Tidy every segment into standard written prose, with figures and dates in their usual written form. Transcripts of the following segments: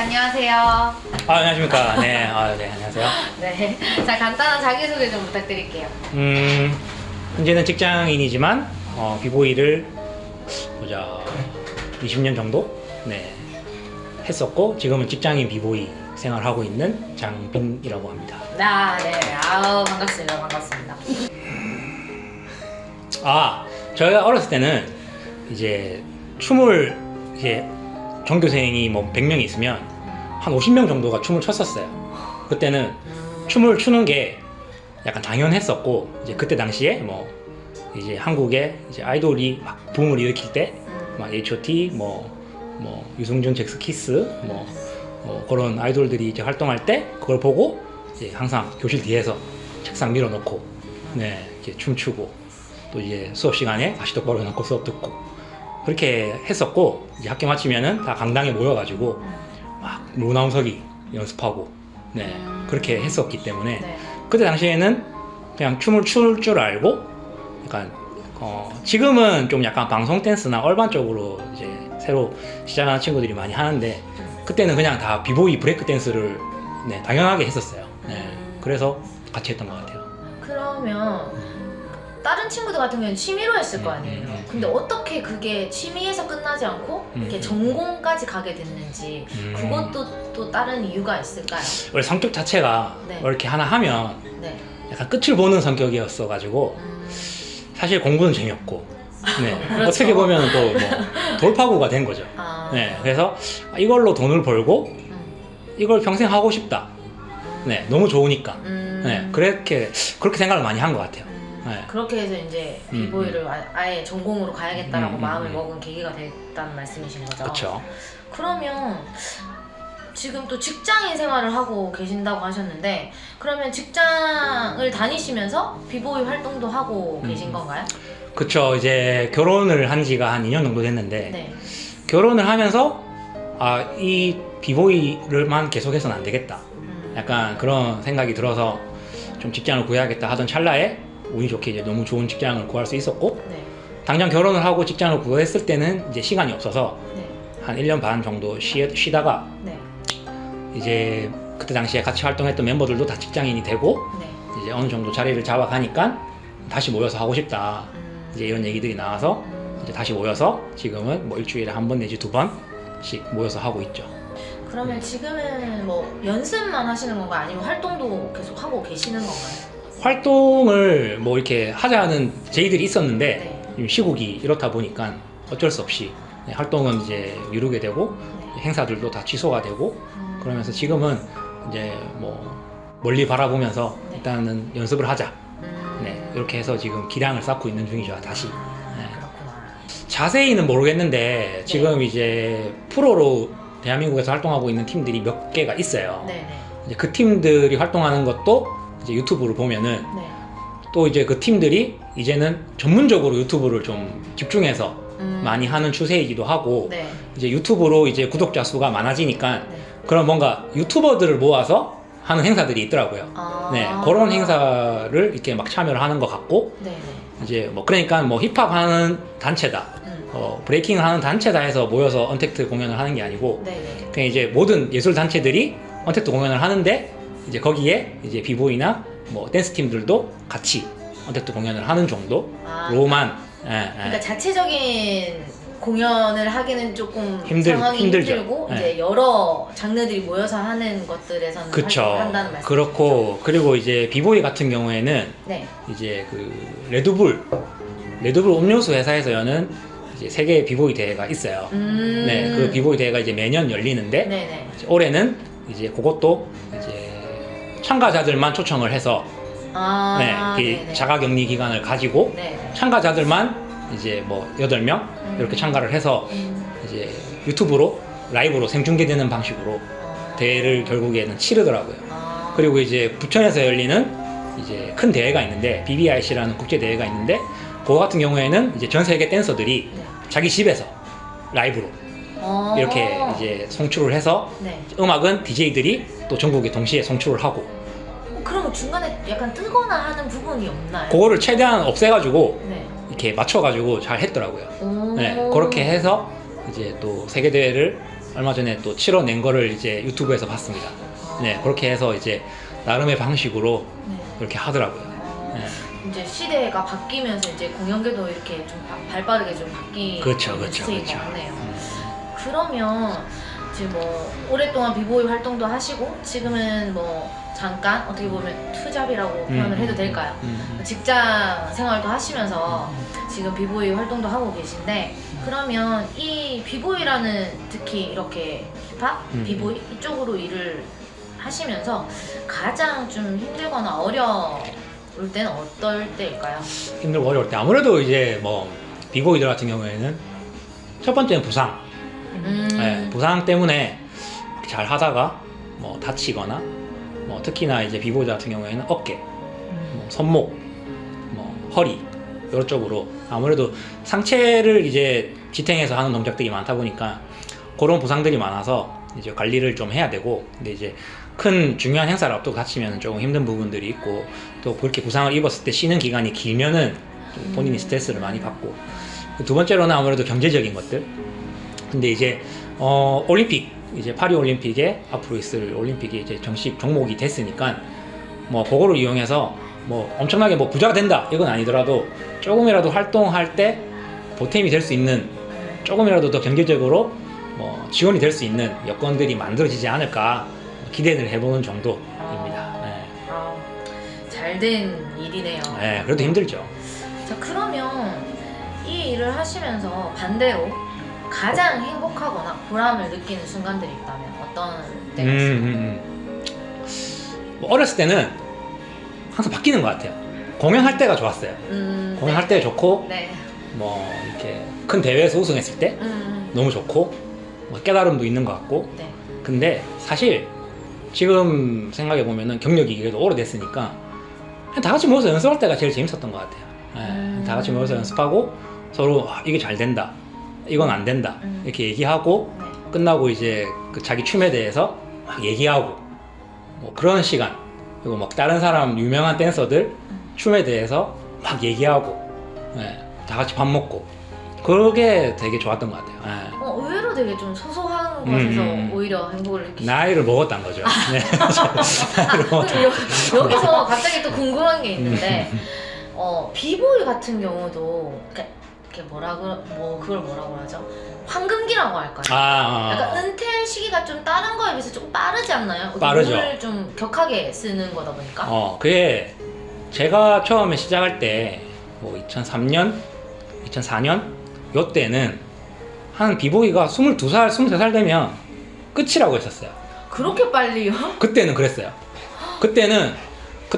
안녕하세요. 안녕하십니까. 네, 네, 안녕하세요. 네. 자, 간단한 자기소개 좀 부탁드릴게요. 현재는 직장인이지만, 비보이를, 보자, 20년 정도? 네, 했었고, 지금은 직장인 비보이 생활하고 있는 장빈이라고 합니다. 아, 네. 아우, 반갑습니다. 반갑습니다. 저희가 어렸을 때는, 이제, 춤을, 이제, 전교생이 뭐 100명이 있으면, 한 50명 정도가 춤을 췄었어요. 그때는 춤을 추는 게 약간 당연했었고, 이제 그때 당시에 뭐 이제 한국에 이제 아이돌이 막 붐을 일으킬 때, 막 H.O.T, 뭐 유승준, 잭스키스, 그런 아이돌들이 이제 활동할 때 그걸 보고 이제 항상 교실 뒤에서 책상 밀어놓고, 네, 이렇게 춤추고, 또 이제 수업 시간에 다시 똑바로 해놓고 수업 듣고 그렇게 했었고, 이제 학교 마치면은 다 강당에 모여가지고 막 로나운서기 연습하고, 네, 그렇게 했었기 때문에, 네. 그때 당시에는 그냥 춤을 출 줄 알고, 약간 지금은 좀 약간 방송 댄스나 얼반 쪽으로 이제 새로 시작하는 친구들이 많이 하는데, 그때는 그냥 다 비보이 브레이크 댄스를, 네, 당연하게 했었어요. 네, 그래서 같이 했던 것 같아요. 그러면 다른 친구들 같은 경우는 취미로 했을 거 아니에요. 근데 어떻게 그게 취미에서 끝나지 않고 이렇게 전공까지 가게 됐는지, 그것도 또 다른 이유가 있을까요? 원래 성격 자체가, 네. 이렇게 하나 하면 네. 약간 끝을 보는 성격이었어가지고, 사실 공부는 재미없고, 네, 그렇죠. 어떻게 보면 또 뭐 돌파구가 된 거죠. 네, 그래서 이걸로 돈을 벌고 이걸 평생 하고 싶다. 네, 너무 좋으니까. 네, 그렇게 생각을 많이 한 것 같아요. 네. 그렇게 해서 이제 비보이를 아예 전공으로 가야겠다라고 마음을 음. 먹은 계기가 됐다는 말씀이신 거죠? 그렇죠. 그러면 지금 또 직장인 생활을 하고 계신다고 하셨는데, 그러면 직장을 다니시면서 비보이 활동도 하고 계신 건가요? 그쵸. 이제 결혼을 한 지가 한 2년 정도 됐는데, 네. 결혼을 하면서 이 비보이를만 계속해서는 안 되겠다. 약간 그런 생각이 들어서 좀 직장을 구해야겠다 하던 찰나에 운이 좋게 이제 너무 좋은 직장을 구할 수 있었고, 네. 당장 결혼을 하고 직장을 구했을 때는 이제 시간이 없어서 네. 한 1년 반 정도 쉬다가, 네. 이제 그때 당시에 같이 활동했던 멤버들도 다 직장인이 되고, 네. 이제 어느 정도 자리를 잡아가니까 다시 모여서 하고 싶다, 이제 이런 얘기들이 나와서 이제 다시 모여서 지금은 뭐 일주일에 한 번 내지 2번씩 모여서 하고 있죠. 그러면 지금은 뭐 연습만 하시는 건가요? 아니면 활동도 계속 하고 계시는 건가요? 활동을 뭐 이렇게 하자는 제의들이 있었는데, 네. 지금 시국이 이렇다 보니까 어쩔 수 없이 활동은 이제 미루게 되고, 네. 행사들도 다 취소가 되고, 그러면서 지금은 이제 뭐 멀리 바라보면서 네. 일단은 연습을 하자, 네, 이렇게 해서 지금 기량을 쌓고 있는 중이죠. 다시. 네. 그렇구나. 자세히는 모르겠는데 지금 이제 프로로 대한민국에서 활동하고 있는 팀들이 몇 개가 있어요. 네네. 이제 그 팀들이 활동하는 것도 이제 유튜브를 보면은 네. 또 이제 그 팀들이 이제는 전문적으로 유튜브를 좀 집중해서 많이 하는 추세이기도 하고, 네. 이제 유튜브로 이제 구독자 수가 많아지니까 네. 그런 뭔가 유튜버들을 모아서 하는 행사들이 있더라고요. 네, 그런 행사를 이렇게 막 참여를 하는 것 같고, 네네. 이제 뭐 그러니까 뭐 힙합 하는 단체다, 브레이킹 하는 단체다 해서 모여서 언택트 공연을 하는 게 아니고, 네네. 그냥 이제 모든 예술 단체들이 언택트 공연을 하는데, 이제 거기에 이제 비보이나 뭐 댄스 팀들도 같이 언택트 공연을 하는 정도로만. 그러니까 자체적인 공연을 하기는 조금 상황이 힘들죠. 힘들고, 이제 여러 장르들이 모여서 하는 것들에서는 그쵸. 활동한다는 말씀이시죠? 그렇고, 그리고 이제 비보이 같은 경우에는 네. 이제 그 레드불 음료수 회사에서 여는 이제 세계 비보이 대회가 있어요. 네, 그 비보이 대회가 이제 매년 열리는데, 네네. 이제 올해는 이제 그것도 이제 참가자들만 초청을 해서, 네, 네네. 자가격리 기간을 가지고 네. 참가자들만 이제 뭐 8명 이렇게 참가를 해서 이제 유튜브로 라이브로 생중계되는 방식으로 대회를 결국에는 치르더라고요. 그리고 이제 부천에서 열리는 이제 큰 대회가 있는데, BBIC라는 국제 대회가 있는데, 그거 같은 경우에는 이제 전 세계 댄서들이 자기 집에서 라이브로 이렇게 이제 송출을 해서, 네. 음악은 DJ들이 또 전국에 동시에 송출을 하고, 그러면 중간에 약간 뜨거나 하는 부분이 없나요? 그거를 최대한 없애가지고 네. 이렇게 맞춰가지고 잘 했더라고요. 네, 그렇게 해서 이제 또 세계 대회를 얼마 전에 또 7원 낸 거를 이제 유튜브에서 봤습니다. 네, 그렇게 해서 이제 나름의 방식으로 네. 이렇게 하더라고요. 네. 이제 시대가 바뀌면서 이제 공연계도 이렇게 좀 발빠르게 좀 바뀌는 그렇죠. 추세인 것 같네요. 그러면 지금 뭐 오랫동안 비보이 활동도 하시고 지금은 뭐 잠깐 어떻게 보면 투잡이라고 표현을 해도 될까요? 직장 생활도 하시면서 지금 비보이 활동도 하고 계신데 그러면 이 비보이라는 특히 이렇게 힙합, 비보이 이쪽으로 일을 하시면서 가장 좀 힘들거나 어려울 때는 어떨 때일까요? 힘들고 어려울 때 아무래도 이제 뭐 비보이들 같은 경우에는 첫 번째는 부상. 네, 부상 때문에 잘 하다가 뭐 다치거나 뭐 특히나 이제 비보이들 같은 경우에는 어깨, 뭐 손목, 뭐 허리 이런 쪽으로 아무래도 상체를 이제 지탱해서 하는 동작들이 많다 보니까 그런 부상들이 많아서 이제 관리를 좀 해야 되고 근데 이제 큰 중요한 행사를 앞두고 다치면 조금 힘든 부분들이 있고 또 그렇게 부상을 입었을 때 쉬는 기간이 길면은 좀 본인이 스트레스를 많이 받고 두 번째로는 아무래도 경제적인 것들 근데 이제 올림픽 이제 파리 올림픽에 앞으로 있을 올림픽이 이제 정식 종목이 됐으니까 뭐 그거를 이용해서 뭐 엄청나게 뭐 부자가 된다 이건 아니더라도 조금이라도 활동할 때 보탬이 될 수 있는 조금이라도 더 경제적으로 뭐 지원이 될 수 있는 여건들이 만들어지지 않을까 기대를 해보는 정도입니다. 네. 잘된 일이네요. 네, 그래도 힘들죠. 자, 그러면 이 일을 하시면서 반대로 가장 행복하거나 보람을 느끼는 순간들이 있다면 어떤 때가 있을까요? 뭐 어렸을 때는 항상 바뀌는 것 같아요. 공연할 때가 좋았어요. 공연할 때 좋고 네. 뭐 이렇게 큰 대회에서 우승했을 때 너무 좋고 뭐 깨달음도 있는 것 같고 네. 근데 사실 지금 생각해 보면은 경력이 그래도 오래됐으니까 그냥 다 같이 모여서 연습할 때가 제일 재밌었던 것 같아요. 네, 다 같이 모여서 연습하고 서로 이게 잘 된다, 이건 안 된다 이렇게 얘기하고 네. 끝나고 이제 그 자기 춤에 대해서 막 얘기하고 뭐 그런 시간 그리고 막 다른 사람 유명한 댄서들 춤에 대해서 막 얘기하고 네, 다 같이 밥 먹고 그게 되게 좋았던 것 같아요. 네. 의외로 되게 좀 소소한 것에서 오히려 행복을 느끼시죠. 나이를 먹었단 거죠. 네. 그럼 여기서 갑자기 또 궁금한 게 있는데 비보이 같은 경우도 이렇게 그걸 뭐라고 하죠? 황금기라고 할까요? 약간 은퇴 시기가 좀 다른 거에 비해서 조금 빠르지 않나요? 빠르죠. 돈을 좀 격하게 쓰는 거다 보니까. 그게 제가 처음에 시작할 때 뭐 2003년, 2004년 요때는 한 비보이가 22살, 23살 되면 끝이라고 했었어요. 그렇게 빨리요? 그때는 그랬어요. 그때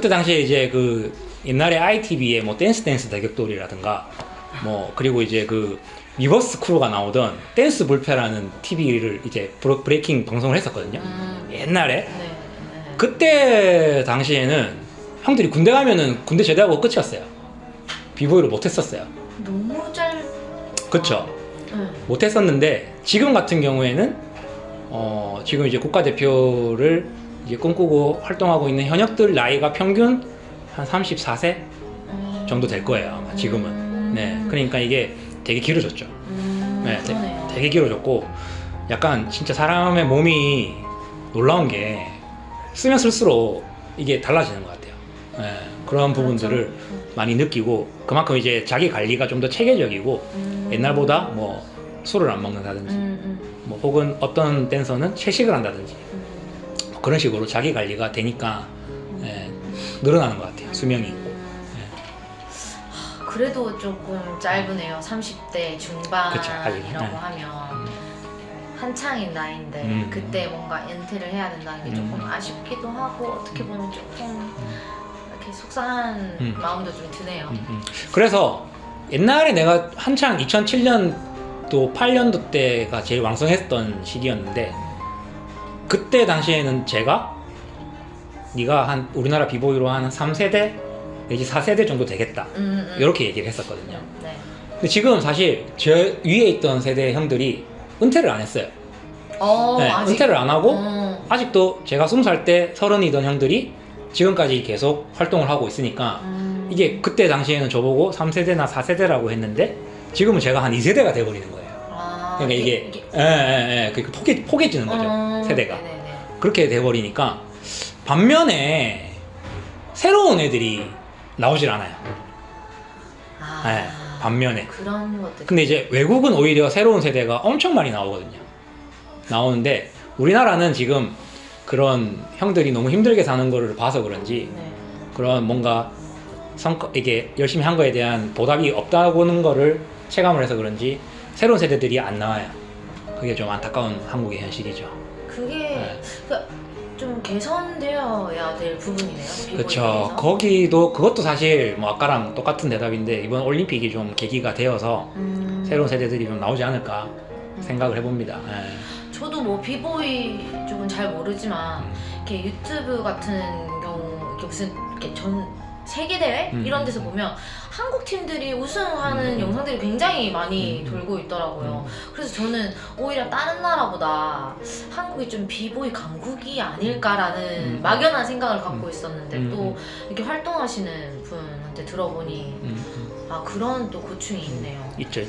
당시에 이제 그 옛날에 ITV에 뭐 댄스 대격돌이라든가 뭐 그리고 이제 그 리버스 크루가 나오던 댄스 불패라는 TV를 이제 브레이킹 방송을 했었거든요. 옛날에. 네. 그때 당시에는 형들이 군대 가면은 군대 제대하고 끝이었어요. 비보이를 못했었어요. 너무 그쵸? 네. 못했었는데 지금 같은 경우에는 지금 이제 국가대표를 이제 꿈꾸고 활동하고 있는 현역들 나이가 평균 한 34세 정도 될 거예요. 아마 지금은. 네, 그러니까 이게 되게 길어졌죠. 네, 되게 길어졌고 약간 진짜 사람의 몸이 놀라운 게 쓰면 쓸수록 이게 달라지는 것 같아요. 네, 그런 부분들을 많이 느끼고 그만큼 이제 자기 관리가 좀 더 체계적이고 옛날보다 뭐 술을 안 먹는다든지 뭐 혹은 어떤 댄서는 채식을 한다든지 뭐 그런 식으로 자기 관리가 되니까 늘어나는 것 같아요. 수명이. 그래도 조금 짧으네요. 30대 중반이라고 그쵸, 하면 한창인 나이인데 그때 뭔가 은퇴를 해야 된다는 게 조금 아쉽기도 하고 어떻게 보면 조금 이렇게 속상한 마음도 좀 드네요. 그래서 옛날에 내가 한창 2007년 또 8년도 때가 제일 왕성했던 시기였는데 그때 당시에는 제가 네가 한 우리나라 비보이로 한 3세대 내지 4세대 정도 되겠다 이렇게 얘기를 했었거든요. 네. 근데 지금 사실 저 위에 있던 세대 형들이 은퇴를 안 했어요. 네, 아직? 은퇴를 안 하고 아직도 제가 20살 때 30이던 형들이 지금까지 계속 활동을 하고 있으니까 이게 그때 당시에는 저보고 3세대나 4세대라고 했는데 지금은 제가 한 2세대가 돼버리는 거예요. 그러니까 이게 그 포개지는 거죠. 세대가. 네네네. 그렇게 돼버리니까 반면에 새로운 애들이 나오질 않아요. 네, 반면에. 그런 것들. 근데 이제 외국은 오히려 새로운 세대가 엄청 많이 나오거든요. 나오는데 우리나라는 지금 그런 형들이 너무 힘들게 사는 거를 봐서 그런지 네. 그런 뭔가 이게 열심히 한 거에 대한 보답이 없다고는 거를 체감을 해서 그런지 새로운 세대들이 안 나와요. 그게 좀 안타까운 한국의 현실이죠. 그게 네. 좀 개선되어야 될 부분이네요. 그렇죠. 그것도 사실 뭐 아까랑 똑같은 대답인데 이번 올림픽이 좀 계기가 되어서 새로운 세대들이 좀 나오지 않을까 생각을 해봅니다. 예. 저도 뭐 비보이 쪽은 잘 모르지만 이렇게 유튜브 같은 경우 이렇게 무슨 이렇게 전 세계 대회 이런 데서 보면 한국 팀들이 우승하는 영상들이 굉장히 많이 돌고 있더라고요. 그래서 저는 오히려 다른 나라보다 한국이 좀 비보이 강국이 아닐까라는 막연한 생각을 갖고 있었는데 또 이렇게 활동하시는 분한테 들어보니 아 그런 또 고충이 있네요. 있죠.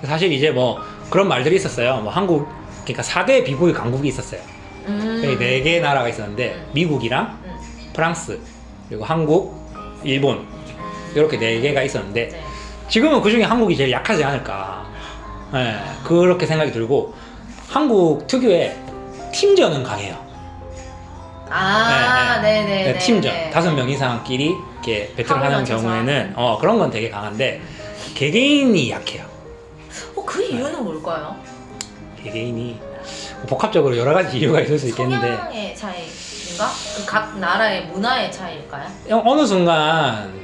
사실 이제 뭐 그런 말들이 있었어요. 뭐 한국 그러니까 4대 비보이 강국이 있었어요. 4개 나라가 있었는데 미국이랑 프랑스 그리고 한국, 일본 이렇게 4개가 있었는데 네. 지금은 그 중에 한국이 제일 약하지 않을까. 네, 그렇게 생각이 들고 한국 특유의 팀전은 강해요. 네네네. 팀전 5명 이상끼리 이렇게 배틀하는 경우에는 그런 건 되게 강한데 개개인이 약해요. 그 이유는 뭘까요? 개개인이 복합적으로 여러 가지 이유가 있을 수 있겠는데 성향의 차이인가? 각 나라의 문화의 차이일까요? 어느 순간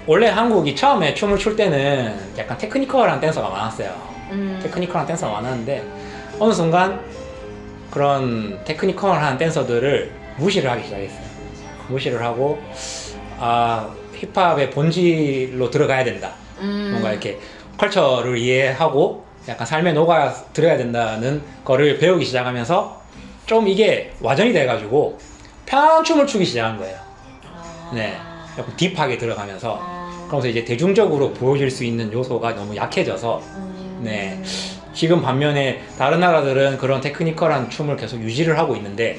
원래 한국이 처음에 춤을 출 때는 약간 테크니컬한 댄서가 많았어요. 테크니컬한 댄서가 많았는데 어느 순간 그런 테크니컬한 댄서들을 무시를 하기 시작했어요. 무시를 하고 힙합의 본질로 들어가야 된다. 뭔가 이렇게 컬처를 이해하고 약간 삶에 녹아 들어야 된다는 거를 배우기 시작하면서 좀 이게 와전이 돼가지고 편안한 춤을 추기 시작한 거예요. 네, 약간 딥하게 들어가면서 그러면서 이제 대중적으로 보여질 수 있는 요소가 너무 약해져서 네, 지금 반면에 다른 나라들은 그런 테크니컬한 춤을 계속 유지를 하고 있는데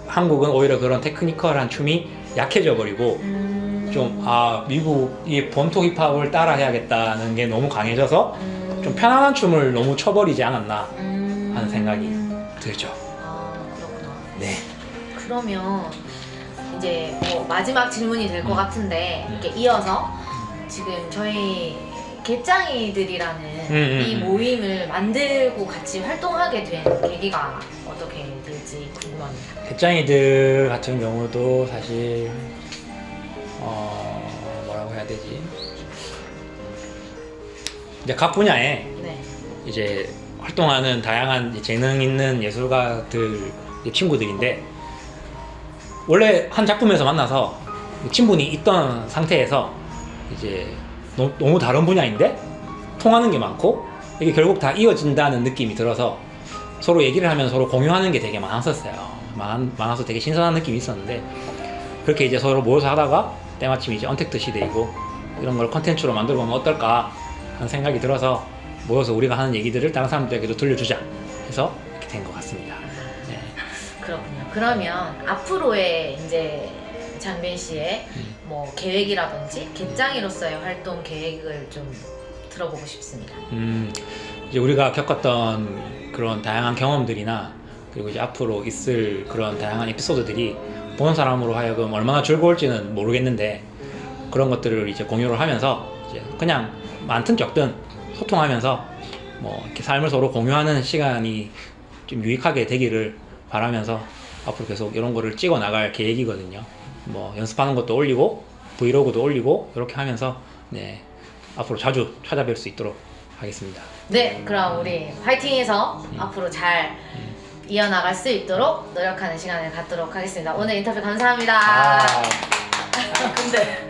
한국은 오히려 그런 테크니컬한 춤이 약해져 버리고 좀 미국이 본토 힙합을 따라 해야겠다는 게 너무 강해져서 좀 편안한 춤을 너무 춰버리지 않았나 하는 생각이 들죠. 그렇구나. 네. 그러면 이제 뭐 마지막 질문이 될 것 같은데 이렇게 이어서 지금 저희 갯장이들이라는 이 모임을 만들고 같이 활동하게 된 계기가 어떻게 될지 궁금합니다. 갯장이들 같은 경우도 사실 뭐라고 해야 되지? 이제 각 분야에 네. 이제 활동하는 다양한 재능 있는 예술가들 친구들인데 원래 한 작품에서 만나서 친분이 있던 상태에서 이제 너무 다른 분야인데 통하는 게 많고 이게 결국 다 이어진다는 느낌이 들어서 서로 얘기를 하면 서로 공유하는 게 되게 많았었어요. 많아서 되게 신선한 느낌이 있었는데 그렇게 이제 서로 모여서 하다가 때마침 이제 언택트 시대이고 이런 걸 컨텐츠로 만들어 보면 어떨까 하는 생각이 들어서 모여서 우리가 하는 얘기들을 다른 사람들에게도 들려주자 해서 이렇게 된 것 같습니다. 네. 그렇군요. 그러면 앞으로의 이제 장빈 씨의 뭐 계획이라든지 갯장이로서의 활동 계획을 좀 들어보고 싶습니다. 이제 우리가 겪었던 그런 다양한 경험들이나 그리고 이제 앞으로 있을 그런 다양한 에피소드들이 보는 사람으로 하여금 얼마나 즐거울지는 모르겠는데 그런 것들을 이제 공유를 하면서 이제 그냥 많든 적든 소통하면서 뭐 이렇게 삶을 서로 공유하는 시간이 좀 유익하게 되기를 바라면서 앞으로 계속 이런 거를 찍어 나갈 계획이거든요. 뭐 연습하는 것도 올리고 브이로그도 올리고 이렇게 하면서 네, 앞으로 자주 찾아뵐 수 있도록 하겠습니다. 네, 그럼 우리 화이팅해서 앞으로 잘 이어나갈 수 있도록 노력하는 시간을 갖도록 하겠습니다. 오늘 인터뷰 감사합니다. 근데